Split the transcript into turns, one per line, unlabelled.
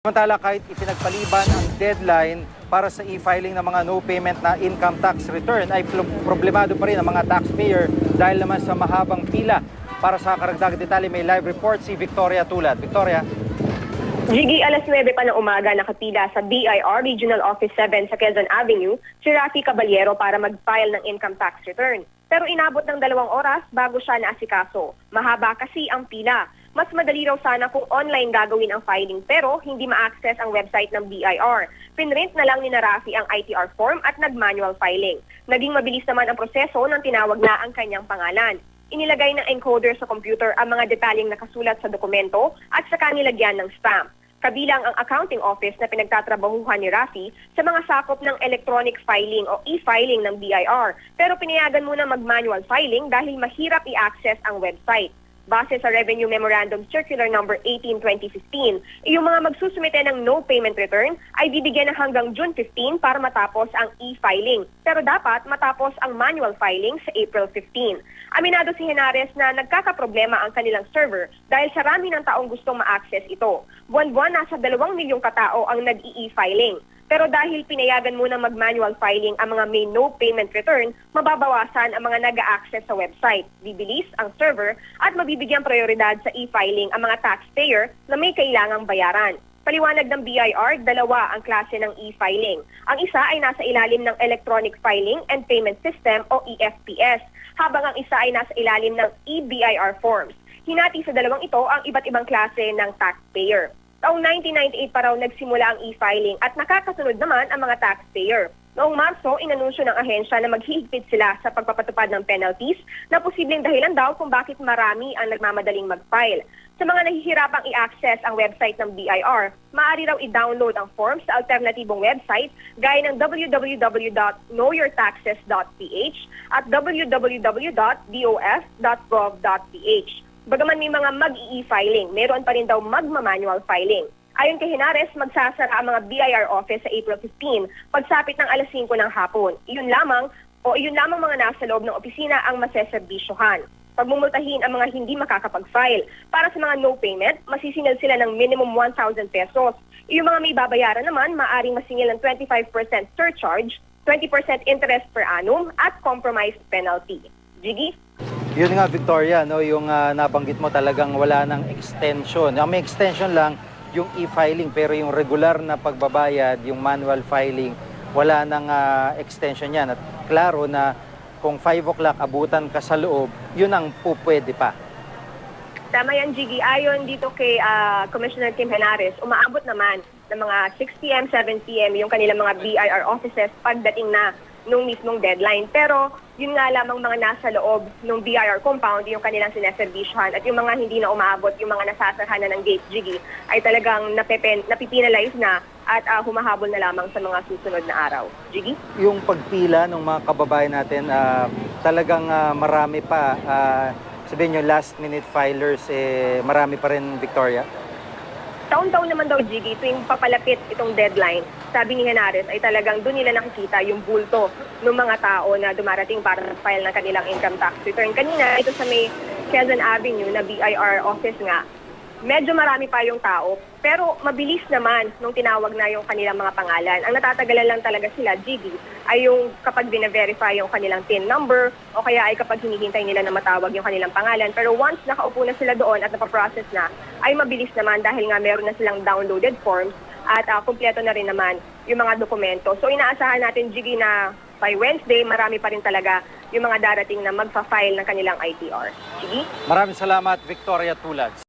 Samantala, kahit ipinagpaliban ang deadline para sa e-filing ng mga no payment na income tax return, ay problemado pa rin ang mga taxpayer dahil naman sa mahabang pila. Para sa karagdagang detalye, may live report si Victoria Tulad. Victoria?
Gigi, alas 9 pa ng umaga nakapila sa BIR Regional Office 7 sa Quezon Avenue si Rafi Caballero para mag-file ng income tax return. Pero inabot ng 2 oras bago siya naasikaso. Mahaba kasi ang pila. Mas madali raw sana kung online gagawin ang filing pero hindi ma-access ang website ng BIR. Pinrint na lang ni Rafi ang ITR form at nag-manual filing. Naging mabilis naman ang proseso nang tinawag na ang kanyang pangalan. Inilagay ng encoder sa computer ang mga detalyeng nakasulat sa dokumento at saka nilagyan ng stamp. Kabilang ang accounting office na pinagtatrabahuhan ni Rafi sa mga sakop ng electronic filing o e-filing ng BIR. Pero pinayagan muna mag-manual filing dahil mahirap i-access ang website. Base sa Revenue Memorandum Circular No. 18/2015, yung mga magsusumite ng no payment return ay bibigyan ng hanggang June 15 para matapos ang e-filing. Pero dapat matapos ang manual filing sa April 15. Aminado si Henares na nagkakaproblema ang kanilang server dahil sarami ng taong gustong ma-access ito. Buwan-buwan nasa 2 milyong katao ang nag-e-filing. Pero dahil pinayagan muna mag-manual filing ang mga may no payment return, mababawasan ang mga nag-a-access sa website. Bibilis ang server at mabibigyan prioridad sa e-filing ang mga taxpayer na may kailangang bayaran. Paliwanag ng BIR, 2 ang klase ng e-filing. Ang isa ay nasa ilalim ng Electronic Filing and Payment System o EFPS, habang ang isa ay nasa ilalim ng e-BIR forms. Hinati sa dalawang ito ang iba't ibang klase ng taxpayer. Taong 1998 pa raw nagsimula ang e-filing at nakakasunod naman ang mga taxpayer. Noong Marso, inanunsyo ng ahensya na maghihigpit sila sa pagpapatupad ng penalties na posibleng dahilan daw kung bakit marami ang nagmamadaling mag-file. Sa mga nahihirapang i-access ang website ng BIR, maaari raw i-download ang forms sa alternatibong website gaya ng www.knowyourtaxes.ph at www.dof.gov.ph. Bagaman may mga mag-e-filing, meron pa rin daw magma-manual filing. Ayon kay Henares, magsasara ang mga BIR office sa April 15, pagsapit ng alas 5 ng hapon. Iyon lamang mga nasa loob ng opisina ang maseserbisyohan. Pagmumultahin ang mga hindi makakapag-file. Para sa mga no payment, masisingil sila ng minimum 1,000 pesos. Yung mga may babayaran naman, maaaring masingil ng 25% surcharge, 20% interest per annum, at compromised penalty. Gigi?
Yun nga, Victoria, no, yung nabanggit mo talagang wala ng extension. Ang may extension lang yung e-filing, pero yung regular na pagbabayad, yung manual filing, wala ng extension yan. At klaro na kung 5 o'clock abutan ka sa loob, yun ang pupwede pa.
Tama yan, Gigi. Ayon dito kay Commissioner Kim Henares, umaabot naman ng mga 6 p.m., 7 p.m. yung kanilang mga BIR offices pagdating na nung mismong deadline. Pero yun nga lamang mga nasa loob ng BIR compound, yung kanilang sineservisyohan, at yung mga hindi na umaabot, yung mga nasasarhan na ng gate, Gigi, ay talagang napipinalize na at humahabol na lamang sa mga susunod na araw. Gigi?
Yung pagpila ng mga kababayan natin, talagang marami pa. Sabihin nyo, last minute filers, marami pa rin, Victoria?
Taon-taon naman daw, Gigi, tuwing papalapit itong deadline, sabi ni Henares ay talagang doon nila nakikita yung bulto ng mga tao na dumarating para file ng kanilang income tax return. Kanina, ito sa may Quezon Avenue na BIR office nga, medyo marami pa yung tao, pero mabilis naman nung tinawag na yung kanilang mga pangalan. Ang natatagalan lang talaga sila, Gigi, ay yung kapag bina-verify yung kanilang PIN number o kaya ay kapag hinihintay nila na matawag yung kanilang pangalan. Pero once nakaupo na sila doon at napaprocess na, ay mabilis naman dahil nga meron na silang downloaded forms at kumpleto na rin naman yung mga dokumento. So inaasahan natin, Gigi, na by Wednesday, marami pa rin talaga yung mga darating na magpa-file ng kanilang ITR. Gigi?
Maraming salamat, Victoria Tulad.